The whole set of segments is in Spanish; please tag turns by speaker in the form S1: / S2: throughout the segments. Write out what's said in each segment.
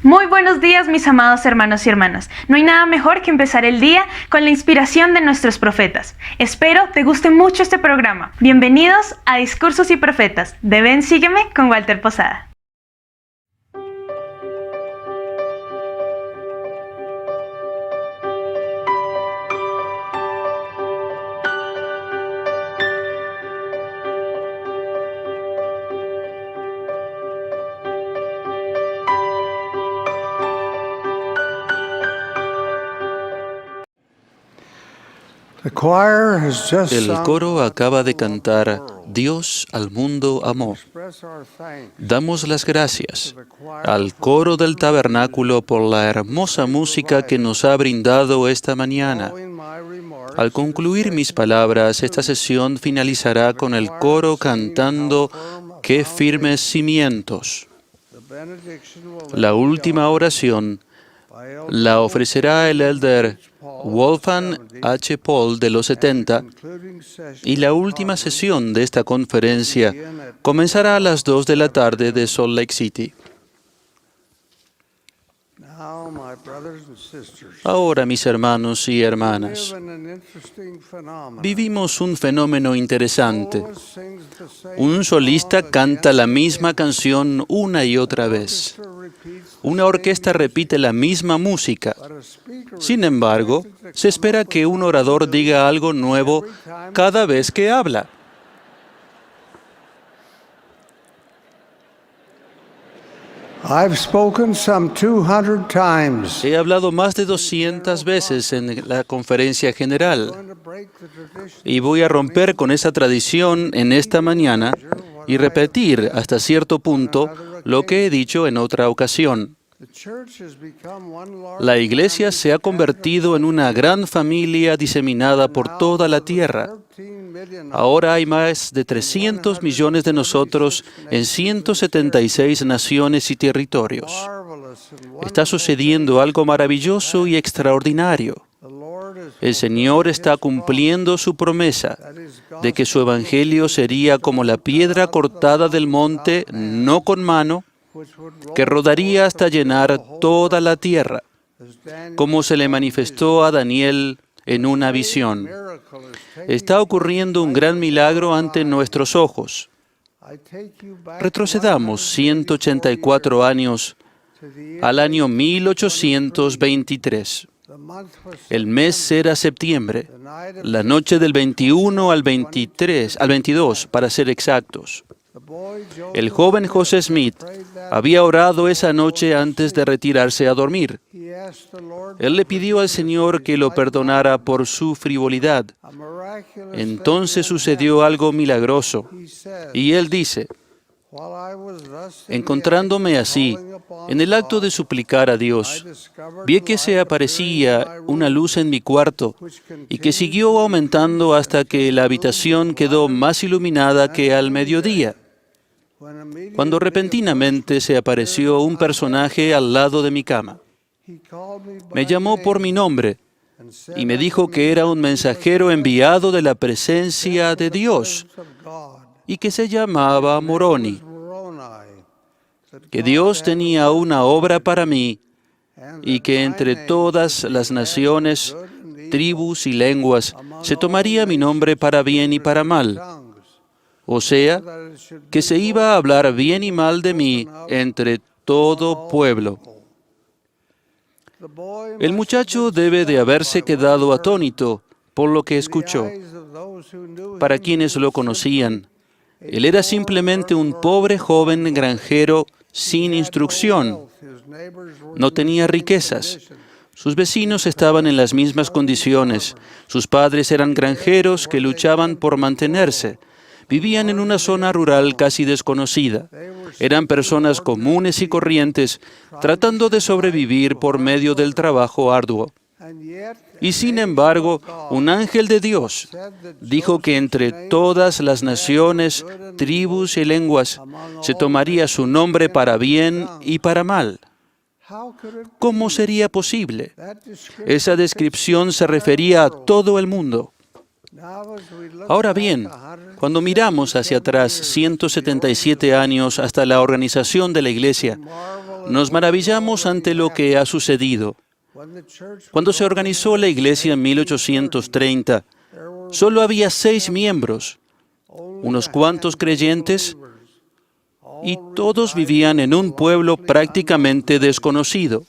S1: Muy buenos días, mis amados hermanos y hermanas. No hay nada mejor que empezar el día con la inspiración de nuestros profetas. Espero te guste mucho este programa. Bienvenidos a Discursos y Profetas de Ven Sígueme con Walter Posada.
S2: El coro acaba de cantar Dios al mundo amó. Damos las gracias al coro del tabernáculo por la hermosa música que nos ha brindado esta mañana. Al concluir mis palabras, esta sesión finalizará con el coro cantando ¡Qué firmes cimientos! La última oración la ofrecerá el elder Wolfgang H. Paul de los 70 y la última sesión de esta conferencia comenzará a las 2 de la tarde de Salt Lake City. Ahora, mis hermanos y hermanas, vivimos un fenómeno interesante. Un solista canta la misma canción una y otra vez. Una orquesta repite la misma música. Sin embargo, se espera que un orador diga algo nuevo cada vez que habla. He hablado más de 200 veces en la conferencia general y voy a romper con esa tradición en esta mañana y repetir hasta cierto punto lo que he dicho en otra ocasión. La Iglesia se ha convertido en una gran familia diseminada por toda la tierra. Ahora hay más de 300 millones de nosotros en 176 naciones y territorios. Está sucediendo algo maravilloso y extraordinario. El Señor está cumpliendo su promesa de que su evangelio sería como la piedra cortada del monte, no con mano, que rodaría hasta llenar toda la tierra, como se le manifestó a Daniel en una visión. Está ocurriendo un gran milagro ante nuestros ojos. Retrocedamos 184 años al año 1823. El mes era septiembre, la noche del 21 al 22, para ser exactos. El joven José Smith había orado esa noche antes de retirarse a dormir. Él le pidió al Señor que lo perdonara por su frivolidad. Entonces sucedió algo milagroso. Y él dice, encontrándome así, en el acto de suplicar a Dios, vi que se aparecía una luz en mi cuarto y que siguió aumentando hasta que la habitación quedó más iluminada que al mediodía. Cuando repentinamente se apareció un personaje al lado de mi cama. Me llamó por mi nombre y me dijo que era un mensajero enviado de la presencia de Dios y que se llamaba Moroni, que Dios tenía una obra para mí y que entre todas las naciones, tribus y lenguas se tomaría mi nombre para bien y para mal. O sea, que se iba a hablar bien y mal de mí entre todo pueblo. El muchacho debe de haberse quedado atónito por lo que escuchó. Para quienes lo conocían, él era simplemente un pobre joven granjero sin instrucción. No tenía riquezas. Sus vecinos estaban en las mismas condiciones. Sus padres eran granjeros que luchaban por mantenerse. Vivían en una zona rural casi desconocida. Eran personas comunes y corrientes, tratando de sobrevivir por medio del trabajo arduo. Y sin embargo, un ángel de Dios dijo que entre todas las naciones, tribus y lenguas se tomaría su nombre para bien y para mal. ¿Cómo sería posible? Esa descripción se refería a todo el mundo. Ahora bien, cuando miramos hacia atrás 177 años hasta la organización de la Iglesia, nos maravillamos ante lo que ha sucedido. Cuando se organizó la iglesia en 1830, solo había 6 miembros, unos cuantos creyentes, y todos vivían en un pueblo prácticamente desconocido.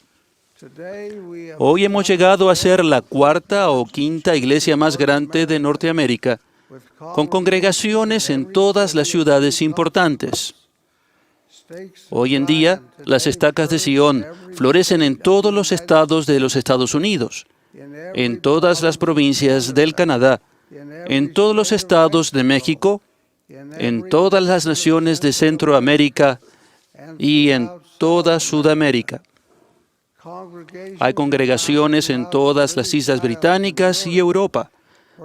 S2: Hoy hemos llegado a ser la 4ª o 5ª iglesia más grande de Norteamérica, con congregaciones en todas las ciudades importantes. Hoy en día, las estacas de Sion florecen en todos los estados de los Estados Unidos, en todas las provincias del Canadá, en todos los estados de México, en todas las naciones de Centroamérica y en toda Sudamérica. Hay congregaciones en todas las islas británicas y Europa,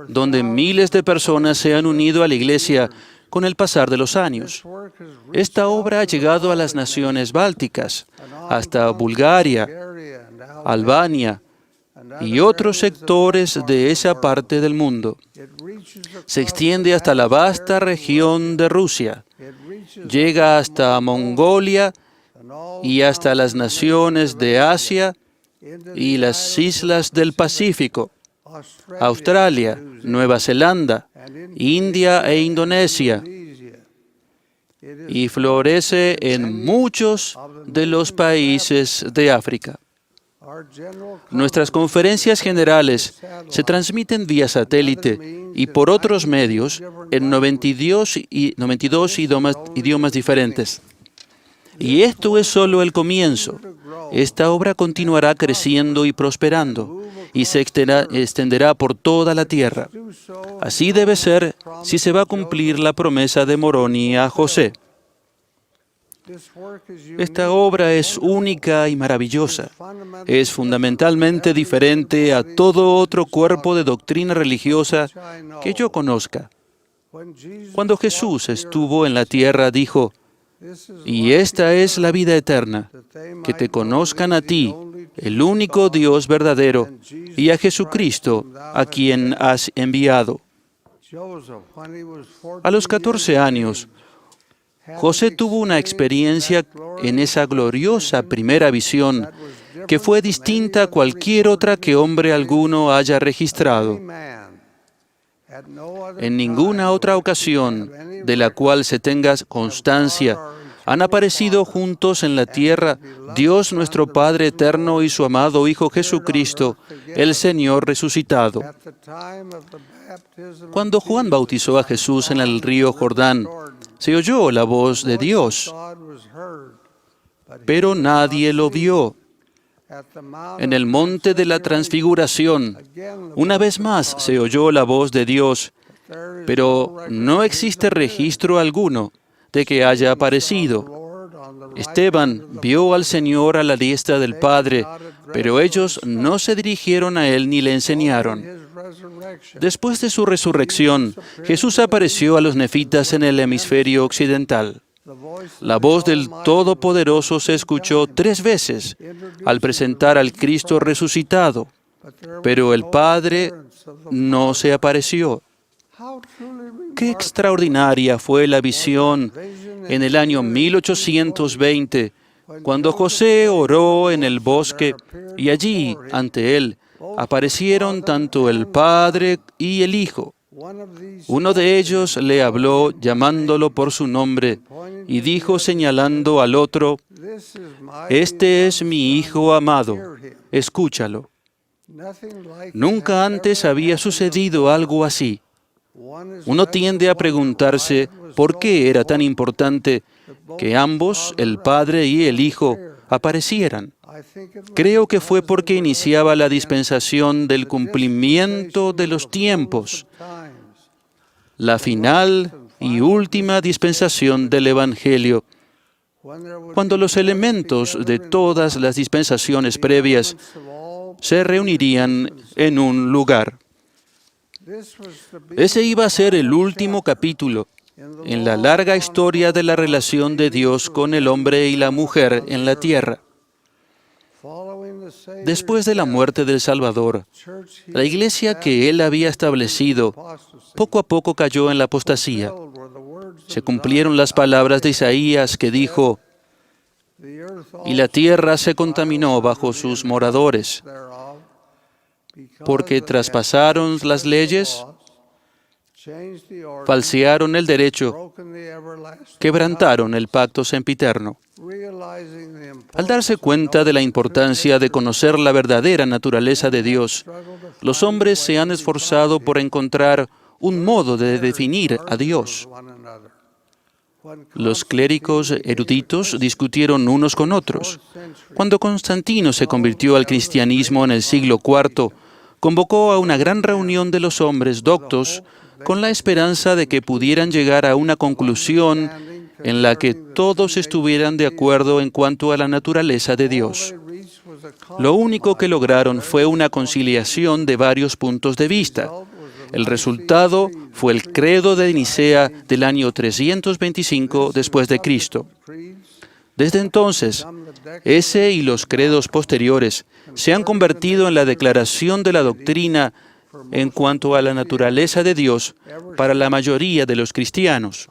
S2: donde miles de personas se han unido a la iglesia con el pasar de los años. Esta obra ha llegado a las naciones bálticas, hasta Bulgaria, Albania y otros sectores de esa parte del mundo. Se extiende hasta la vasta región de Rusia, llega hasta Mongolia y hasta las naciones de Asia y las islas del Pacífico, Australia, Nueva Zelanda, India e Indonesia, y florece en muchos de los países de África. Nuestras conferencias generales se transmiten vía satélite y por otros medios en 92 idiomas diferentes. Y esto es solo el comienzo. Esta obra continuará creciendo y prosperando, y se extenderá por toda la tierra. Así debe ser si se va a cumplir la promesa de Moroni a José. Esta obra es única y maravillosa. Es fundamentalmente diferente a todo otro cuerpo de doctrina religiosa que yo conozca. Cuando Jesús estuvo en la tierra, dijo: "Y esta es la vida eterna, que te conozcan a ti, el único Dios verdadero, y a Jesucristo, a quien has enviado". A los 14 años, José tuvo una experiencia en esa gloriosa primera visión que fue distinta a cualquier otra que hombre alguno haya registrado. En ninguna otra ocasión de la cual se tenga constancia han aparecido juntos en la tierra Dios nuestro Padre eterno y su amado Hijo Jesucristo, el Señor resucitado. Cuando Juan bautizó a Jesús en el río Jordán, se oyó la voz de Dios, pero nadie lo vio. En el monte de la Transfiguración, una vez más se oyó la voz de Dios, pero no existe registro alguno de que haya aparecido. Esteban vio al Señor a la diestra del Padre, pero ellos no se dirigieron a Él ni le enseñaron. Después de su resurrección, Jesús apareció a los nefitas en el hemisferio occidental. La voz del Todopoderoso se escuchó 3 veces al presentar al Cristo resucitado, pero el Padre no se apareció. Qué extraordinaria fue la visión en el año 1820, cuando José oró en el bosque y allí, ante él, aparecieron tanto el Padre y el Hijo. Uno de ellos le habló llamándolo por su nombre y dijo señalando al otro: "Este es mi Hijo amado, escúchalo". Nunca antes había sucedido algo así. Uno tiende a preguntarse por qué era tan importante que ambos, el Padre y el Hijo, aparecieran. Creo que fue porque iniciaba la dispensación del cumplimiento de los tiempos, la final y última dispensación del Evangelio, cuando los elementos de todas las dispensaciones previas se reunirían en un lugar. Ese iba a ser el último capítulo en la larga historia de la relación de Dios con el hombre y la mujer en la tierra. Después de la muerte del Salvador, la iglesia que Él había establecido poco a poco cayó en la apostasía. Se cumplieron las palabras de Isaías que dijo: y la tierra se contaminó bajo sus moradores, porque traspasaron las leyes, falsearon el derecho, quebrantaron el pacto sempiterno. Al darse cuenta de la importancia de conocer la verdadera naturaleza de Dios, los hombres se han esforzado por encontrar un modo de definir a Dios. Los clérigos eruditos discutieron unos con otros. Cuando Constantino se convirtió al cristianismo en el siglo IV, convocó a una gran reunión de los hombres doctos con la esperanza de que pudieran llegar a una conclusión en la que todos estuvieran de acuerdo en cuanto a la naturaleza de Dios. Lo único que lograron fue una conciliación de varios puntos de vista. El resultado fue el Credo de Nicea del año 325 después de Cristo. Desde entonces, ese y los credos posteriores se han convertido en la declaración de la doctrina en cuanto a la naturaleza de Dios para la mayoría de los cristianos.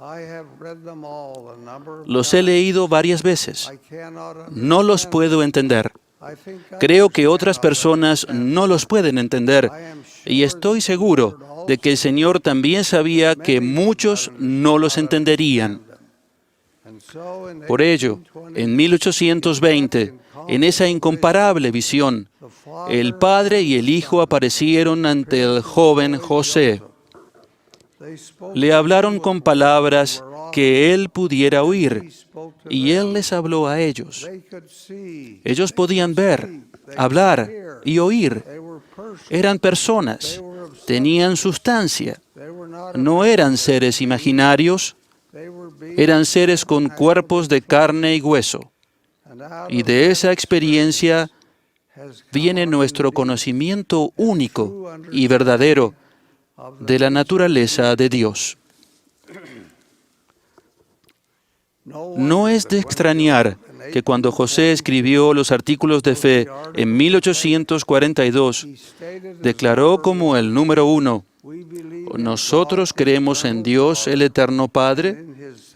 S2: Los he leído varias veces. No los puedo entender. Creo que otras personas no los pueden entender, y estoy seguro de que el Señor también sabía que muchos no los entenderían. Por ello, en 1820, en esa incomparable visión, el Padre y el Hijo aparecieron ante el joven José. Le hablaron con palabras que él pudiera oír, y él les habló a ellos. Ellos podían ver, hablar y oír. Eran personas, tenían sustancia. No eran seres imaginarios, eran seres con cuerpos de carne y hueso. Y de esa experiencia viene nuestro conocimiento único y verdadero de la naturaleza de Dios. No es de extrañar que cuando José escribió los artículos de fe en 1842, declaró como el número 1, nosotros creemos en Dios el Eterno Padre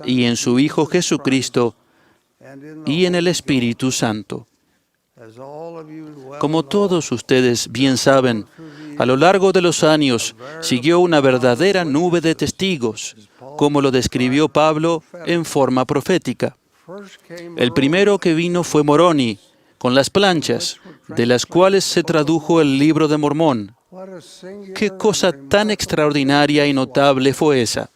S2: y en su Hijo Jesucristo y en el Espíritu Santo. Como todos ustedes bien saben, a lo largo de los años siguió una verdadera nube de testigos, como lo describió Pablo en forma profética. El primero que vino fue Moroni, con las planchas, de las cuales se tradujo el Libro de Mormón. ¡Qué cosa tan extraordinaria y notable fue esa!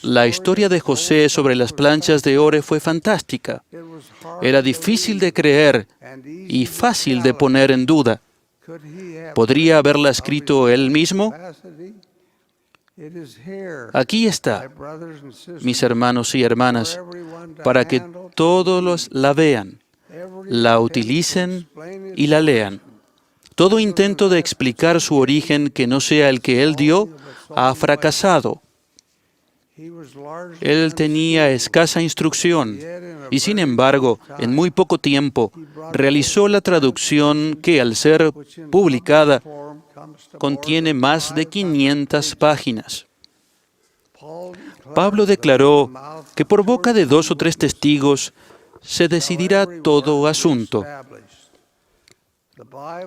S2: La historia de José sobre las planchas de oro fue fantástica. Era difícil de creer y fácil de poner en duda. ¿Podría haberla escrito él mismo? Aquí está, mis hermanos y hermanas, para que todos la vean, la utilicen y la lean. Todo intento de explicar su origen que no sea el que él dio ha fracasado. Él tenía escasa instrucción y, sin embargo, en muy poco tiempo, realizó la traducción que, al ser publicada, contiene más de 500 páginas. Pablo declaró que por boca de 2 o 3 testigos se decidirá todo asunto.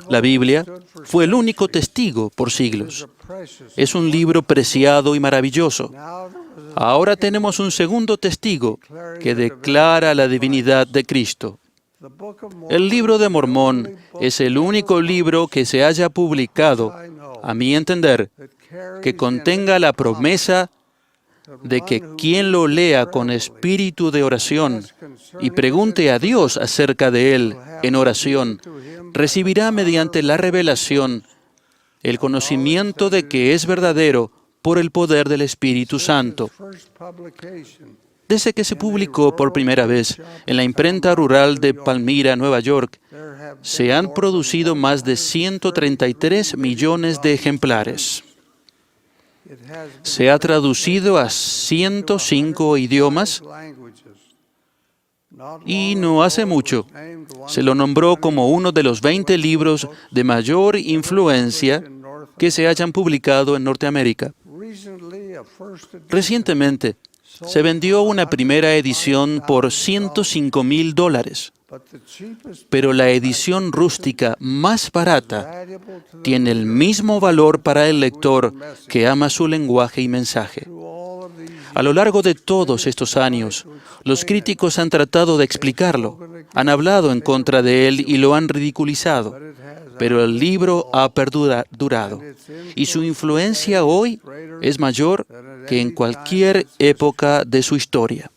S2: La Biblia fue el único testigo por siglos. Es un libro preciado y maravilloso. Ahora tenemos un segundo testigo que declara la divinidad de Cristo. El Libro de Mormón es el único libro que se haya publicado, a mi entender, que contenga la promesa de que quien lo lea con espíritu de oración y pregunte a Dios acerca de él en oración, recibirá mediante la revelación el conocimiento de que es verdadero por el poder del Espíritu Santo. Desde que se publicó por primera vez en la imprenta rural de Palmyra, Nueva York, se han producido más de 133 millones de ejemplares. Se ha traducido a 105 idiomas y no hace mucho se lo nombró como uno de los 20 libros de mayor influencia que se hayan publicado en Norteamérica. Recientemente, Se vendió una primera edición por $105,000, pero la edición rústica más barata tiene el mismo valor para el lector que ama su lenguaje y mensaje. A lo largo de todos estos años, los críticos han tratado de explicarlo, han hablado en contra de él y lo han ridiculizado, pero el libro ha perdurado y su influencia hoy es mayor que en cualquier época de su historia.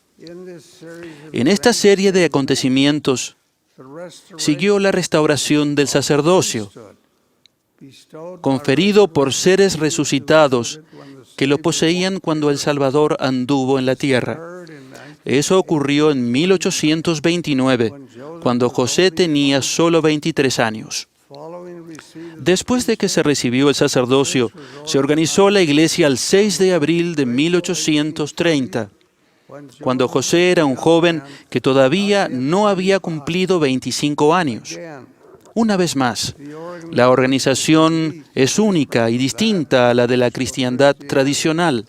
S2: En esta serie de acontecimientos siguió la restauración del sacerdocio, conferido por seres resucitados que lo poseían cuando el Salvador anduvo en la tierra. Eso ocurrió en 1829, cuando José tenía solo 23 años. Después de que se recibió el sacerdocio, se organizó la iglesia el 6 de abril de 1830, cuando José era un joven que todavía no había cumplido 25 años. Una vez más, la organización es única y distinta a la de la cristiandad tradicional.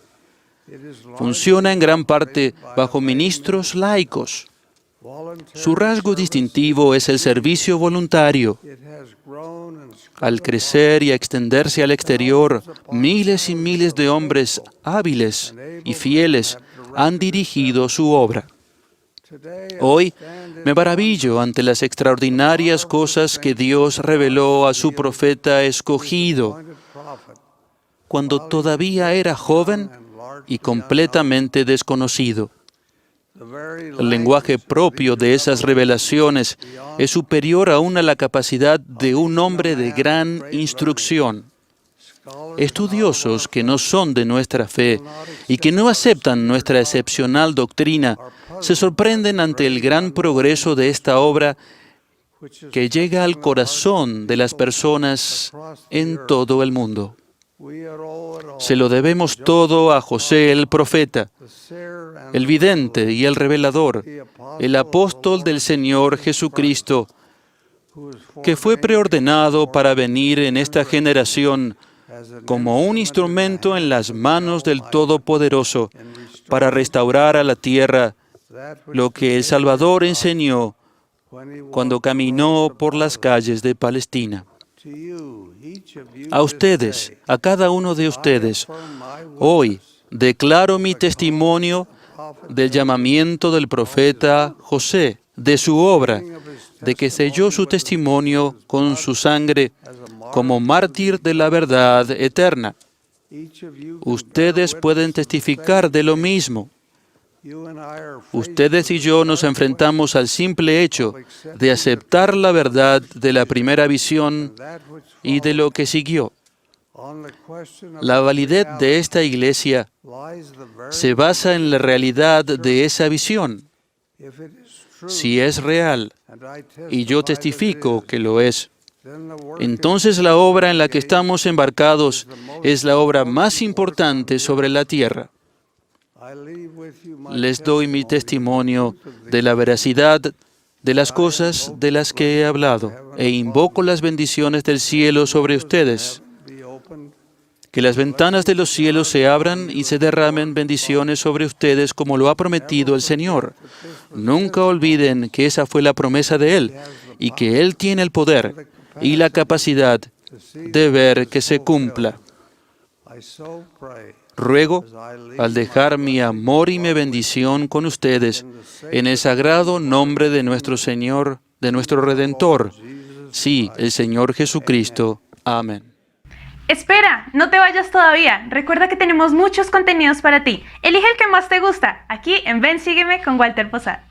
S2: Funciona en gran parte bajo ministros laicos. Su rasgo distintivo es el servicio voluntario. Al crecer y extenderse al exterior, miles y miles de hombres hábiles y fieles han dirigido su obra. Hoy me maravillo ante las extraordinarias cosas que Dios reveló a su profeta escogido, cuando todavía era joven y completamente desconocido. El lenguaje propio de esas revelaciones es superior aún a la capacidad de un hombre de gran instrucción. Estudiosos que no son de nuestra fe y que no aceptan nuestra excepcional doctrina se sorprenden ante el gran progreso de esta obra que llega al corazón de las personas en todo el mundo. Se lo debemos todo a José el profeta, el vidente y el revelador, el apóstol del Señor Jesucristo, que fue preordenado para venir en esta generación como un instrumento en las manos del Todopoderoso para restaurar a la tierra lo que el Salvador enseñó cuando caminó por las calles de Palestina. A ustedes, a cada uno de ustedes, hoy declaro mi testimonio del llamamiento del profeta José, de su obra, de que selló su testimonio con su sangre como mártir de la verdad eterna. Ustedes pueden testificar de lo mismo. Ustedes y yo nos enfrentamos al simple hecho de aceptar la verdad de la primera visión y de lo que siguió. La validez de esta iglesia se basa en la realidad de esa visión. Si es real, y yo testifico que lo es, entonces la obra en la que estamos embarcados es la obra más importante sobre la tierra. Les doy mi testimonio de la veracidad de las cosas de las que he hablado e invoco las bendiciones del cielo sobre ustedes. Que las ventanas de los cielos se abran y se derramen bendiciones sobre ustedes como lo ha prometido el Señor. Nunca olviden que esa fue la promesa de Él y que Él tiene el poder y la capacidad de ver que se cumpla. Ruego, al dejar mi amor y mi bendición con ustedes, en el sagrado nombre de nuestro Señor, de nuestro Redentor, sí, el Señor Jesucristo. Amén.
S1: Espera, no te vayas todavía. Recuerda que tenemos muchos contenidos para ti. Elige el que más te gusta, aquí en Ven, Sígueme con Walter Posada.